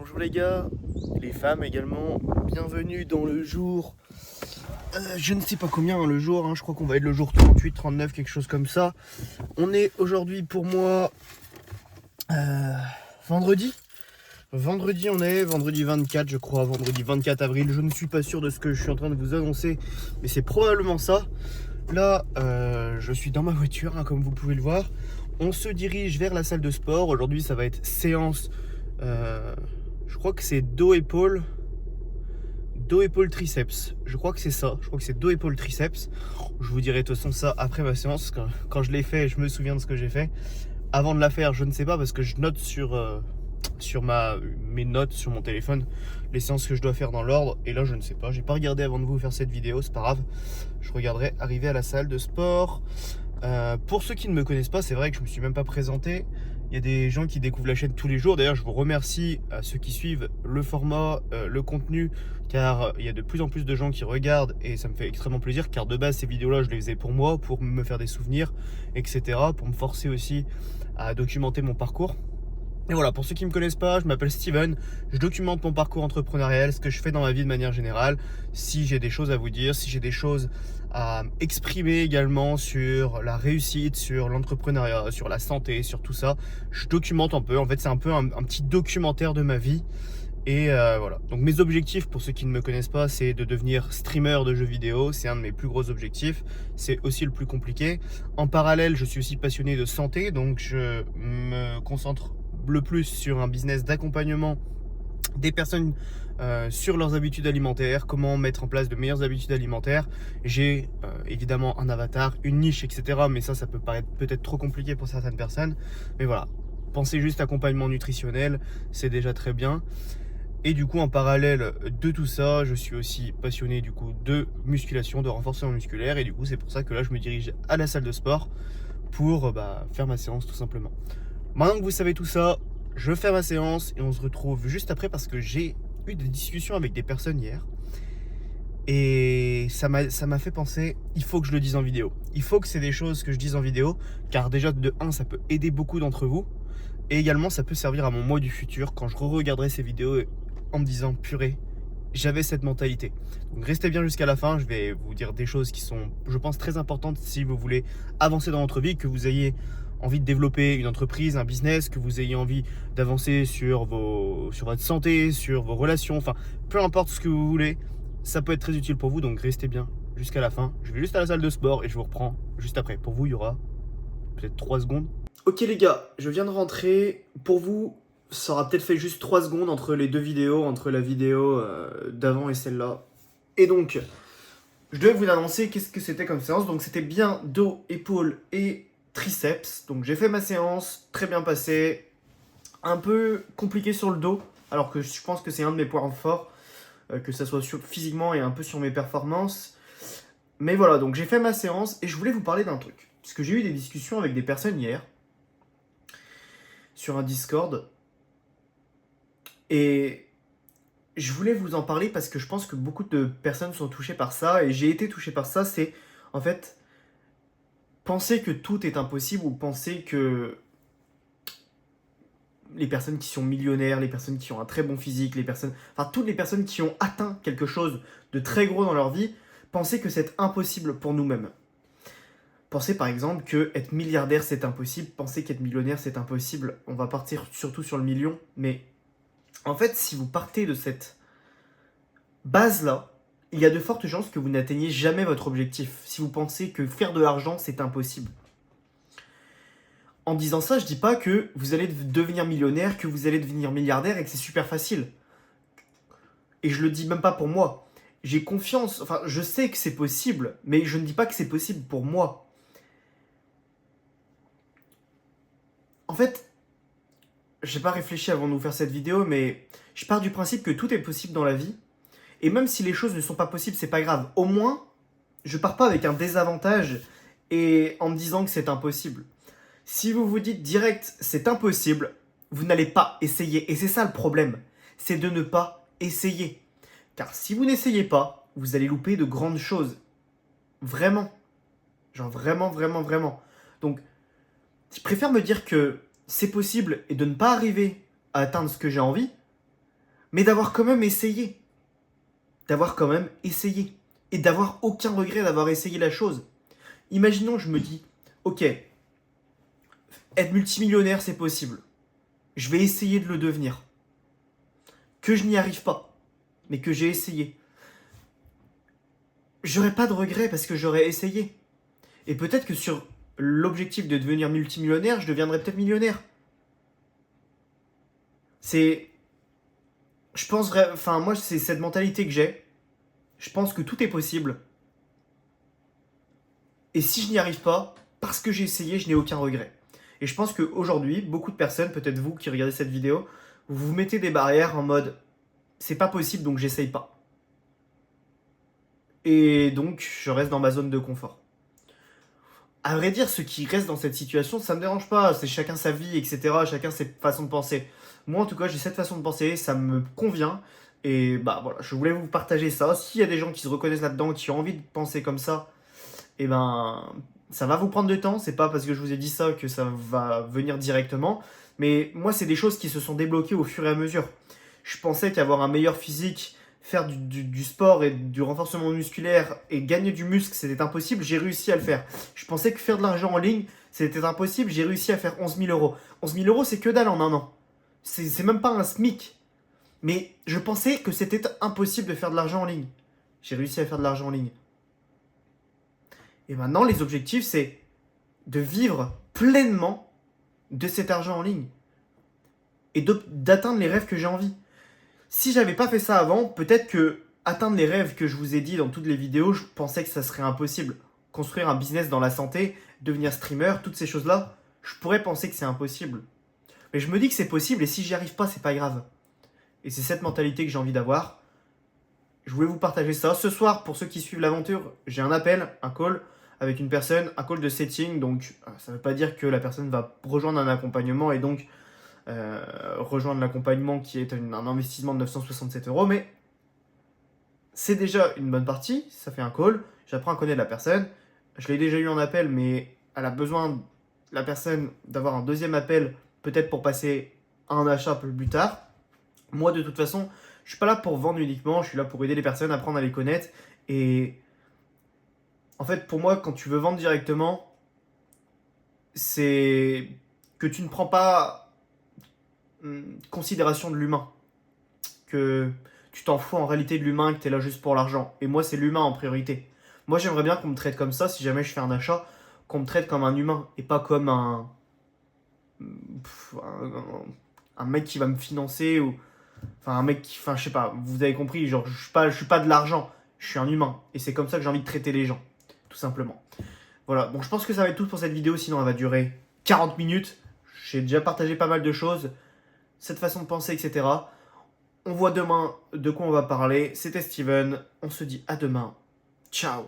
Bonjour les gars, les femmes également, bienvenue dans le jour, je ne sais pas combien le jour, je crois qu'on va être le jour 38, 39, quelque chose comme ça. On est aujourd'hui pour moi vendredi. Vendredi vendredi 24 je crois, vendredi 24 avril, je ne suis pas sûr de ce que je suis en train de vous annoncer, mais c'est probablement ça. Là, je suis dans ma voiture, comme vous pouvez le voir. On se dirige vers la salle de sport. Aujourd'hui, ça va être séance. Je crois que c'est dos épaule triceps. Je crois que c'est ça. Je crois que c'est dos épaule triceps. Je vous dirai de toute façon ça après ma séance. Quand je l'ai fait, je me souviens de ce que j'ai fait. Avant de la faire, je ne sais pas parce que je note sur mes notes sur mon téléphone les séances que je dois faire dans l'ordre. Et là, je ne sais pas. J'ai pas regardé avant de vous faire cette vidéo. C'est pas grave. Je regarderai arriver à la salle de sport. Pour ceux qui ne me connaissent pas, c'est vrai que je me suis même pas présenté. Il y a des gens qui découvrent la chaîne tous les jours. D'ailleurs, je vous remercie à ceux qui suivent le format, le contenu, car il y a de plus en plus de gens qui regardent et ça me fait extrêmement plaisir. Car de base, ces vidéos-là, je les faisais pour moi, pour me faire des souvenirs, etc. Pour me forcer aussi à documenter mon parcours. Et voilà, pour ceux qui ne me connaissent pas, je m'appelle Steven, je documente mon parcours entrepreneurial, ce que je fais dans ma vie de manière générale. Si j'ai des choses à vous dire, si j'ai des choses à exprimer également sur la réussite, sur l'entrepreneuriat, sur la santé, sur tout ça, je documente un peu. En fait, c'est un peu un petit documentaire de ma vie. Et voilà, donc mes objectifs pour ceux qui ne me connaissent pas, c'est de devenir streamer de jeux vidéo, c'est un de mes plus gros objectifs, c'est aussi le plus compliqué. En parallèle, je suis aussi passionné de santé, donc je me concentre le plus sur un business d'accompagnement des personnes sur leurs habitudes alimentaires, comment mettre en place de meilleures habitudes alimentaires. J'ai évidemment un avatar, une niche, etc. Mais ça peut paraître peut-être trop compliqué pour certaines personnes. Mais voilà, pensez juste accompagnement nutritionnel, c'est déjà très bien. Et du coup, en parallèle de tout ça, je suis aussi passionné du coup de musculation, de renforcement musculaire. Et du coup, c'est pour ça que là, je me dirige à la salle de sport pour faire ma séance tout simplement. Maintenant que vous savez tout ça, je fais ma séance et on se retrouve juste après parce que j'ai eu des discussions avec des personnes hier. Et ça m'a fait penser, il faut que je le dise en vidéo. Il faut que c'est des choses que je dise en vidéo, car déjà de 1, ça peut aider beaucoup d'entre vous. Et également, ça peut servir à mon moi du futur quand je re-regarderai ces vidéos en me disant, purée, j'avais cette mentalité. Donc restez bien jusqu'à la fin, je vais vous dire des choses qui sont, je pense, très importantes si vous voulez avancer dans votre vie, que vous ayez envie de développer une entreprise, un business, que vous ayez envie d'avancer sur votre santé, sur vos relations, enfin, peu importe ce que vous voulez, ça peut être très utile pour vous, donc restez bien jusqu'à la fin. Je vais juste à la salle de sport et je vous reprends juste après. Pour vous, il y aura peut-être 3 secondes. Ok les gars, je viens de rentrer. Pour vous, ça aura peut-être fait juste 3 secondes entre les deux vidéos, entre la vidéo d'avant et celle-là. Et donc, je devais vous annoncer qu'est-ce que c'était comme séance. Donc c'était bien dos, épaules et triceps. Donc j'ai fait ma séance, très bien passée. Un peu compliqué sur le dos, alors que je pense que c'est un de mes points forts, que ça soit physiquement et un peu sur mes performances. Mais voilà, donc j'ai fait ma séance et je voulais vous parler d'un truc. Parce que j'ai eu des discussions avec des personnes hier sur un Discord. Et je voulais vous en parler parce que je pense que beaucoup de personnes sont touchées par ça. Et j'ai été touché par ça. C'est en fait penser que tout est impossible ou penser que les personnes qui sont millionnaires, les personnes qui ont un très bon physique, toutes les personnes qui ont atteint quelque chose de très gros dans leur vie, penser que c'est impossible pour nous-mêmes. Pensez par exemple que être milliardaire c'est impossible, pensez qu'être millionnaire c'est impossible. On va partir surtout sur le million, mais en fait si vous partez de cette base-là, il y a de fortes chances que vous n'atteigniez jamais votre objectif si vous pensez que faire de l'argent c'est impossible. En disant ça, je dis pas que vous allez devenir millionnaire, que vous allez devenir milliardaire et que c'est super facile. Et je le dis même pas pour moi. J'ai confiance, je sais que c'est possible, mais je ne dis pas que c'est possible pour moi. En fait, j'ai pas réfléchi avant de vous faire cette vidéo, mais je pars du principe que tout est possible dans la vie. Et même si les choses ne sont pas possibles, c'est pas grave. Au moins, je pars pas avec un désavantage et en me disant que c'est impossible. Si vous vous dites direct c'est impossible, vous n'allez pas essayer. Et c'est ça le problème, c'est de ne pas essayer. Car si vous n'essayez pas, vous allez louper de grandes choses. Vraiment. Genre vraiment, vraiment, vraiment. Donc, je préfère me dire que c'est possible et de ne pas arriver à atteindre ce que j'ai envie, mais d'avoir quand même essayé. D'avoir quand même essayé. Et d'avoir aucun regret d'avoir essayé la chose. Imaginons, je me dis, ok, être multimillionnaire, c'est possible. Je vais essayer de le devenir. Que je n'y arrive pas, mais que j'ai essayé. J'aurais pas de regret parce que j'aurais essayé. Et peut-être que sur l'objectif de devenir multimillionnaire, je deviendrai peut-être millionnaire. C'est... Je pense vrai... Enfin, moi, c'est cette mentalité que j'ai. Je pense que tout est possible. Et si je n'y arrive pas, parce que j'ai essayé, je n'ai aucun regret. Et je pense qu'aujourd'hui, beaucoup de personnes, peut-être vous qui regardez cette vidéo, vous vous mettez des barrières en mode c'est pas possible donc j'essaye pas. Et donc je reste dans ma zone de confort. À vrai dire, ceux qui restent dans cette situation, ça me dérange pas, c'est chacun sa vie, etc. Chacun ses façons de penser. Moi en tout cas, j'ai cette façon de penser, ça me convient. Et bah voilà, je voulais vous partager ça. S'il y a des gens qui se reconnaissent là-dedans, qui ont envie de penser comme ça, et ben ça va vous prendre du temps. C'est pas parce que je vous ai dit ça que ça va venir directement. Mais moi, c'est des choses qui se sont débloquées au fur et à mesure. Je pensais qu'avoir un meilleur physique, faire du sport et du renforcement musculaire et gagner du muscle, c'était impossible. J'ai réussi à le faire. Je pensais que faire de l'argent en ligne, c'était impossible. J'ai réussi à faire 11 000 euros. 11 000 euros, c'est que dalle en un an. C'est même pas un SMIC. Mais je pensais que c'était impossible de faire de l'argent en ligne. J'ai réussi à faire de l'argent en ligne. Et maintenant, les objectifs, c'est de vivre pleinement de cet argent en ligne. Et d'atteindre les rêves que j'ai envie. Si j'avais pas fait ça avant, peut-être que atteindre les rêves que je vous ai dit dans toutes les vidéos, je pensais que ça serait impossible. Construire un business dans la santé, devenir streamer, toutes ces choses-là, je pourrais penser que c'est impossible. Mais je me dis que c'est possible et si j'y arrive pas, c'est pas grave. Et c'est cette mentalité que j'ai envie d'avoir. Je voulais vous partager ça. Ce soir, pour ceux qui suivent l'aventure, j'ai un appel, un call avec une personne, un call de setting. Donc, ça ne veut pas dire que la personne va rejoindre un accompagnement et donc rejoindre l'accompagnement qui est un investissement de 967 euros. Mais c'est déjà une bonne partie. Ça fait un call. J'apprends à connaître la personne. Je l'ai déjà eu en appel, mais elle a besoin, la personne, d'avoir un deuxième appel, peut-être pour passer à un achat un peu plus tard. Moi, de toute façon, je suis pas là pour vendre uniquement, je suis là pour aider les personnes à apprendre à les connaître. Et en fait, pour moi, quand tu veux vendre directement, c'est que tu ne prends pas considération de l'humain. Que tu t'en fous en réalité de l'humain, que tu es là juste pour l'argent. Et moi, c'est l'humain en priorité. Moi, j'aimerais bien qu'on me traite comme ça, si jamais je fais un achat, qu'on me traite comme un humain et pas comme un mec qui va me financer ou... Enfin, un mec qui... Enfin, je sais pas, vous avez compris, genre, je suis pas de l'argent, je suis un humain. Et c'est comme ça que j'ai envie de traiter les gens, tout simplement. Voilà, donc je pense que ça va être tout pour cette vidéo, sinon elle va durer 40 minutes. J'ai déjà partagé pas mal de choses, cette façon de penser, etc. On voit demain de quoi on va parler. C'était Steven, on se dit à demain. Ciao.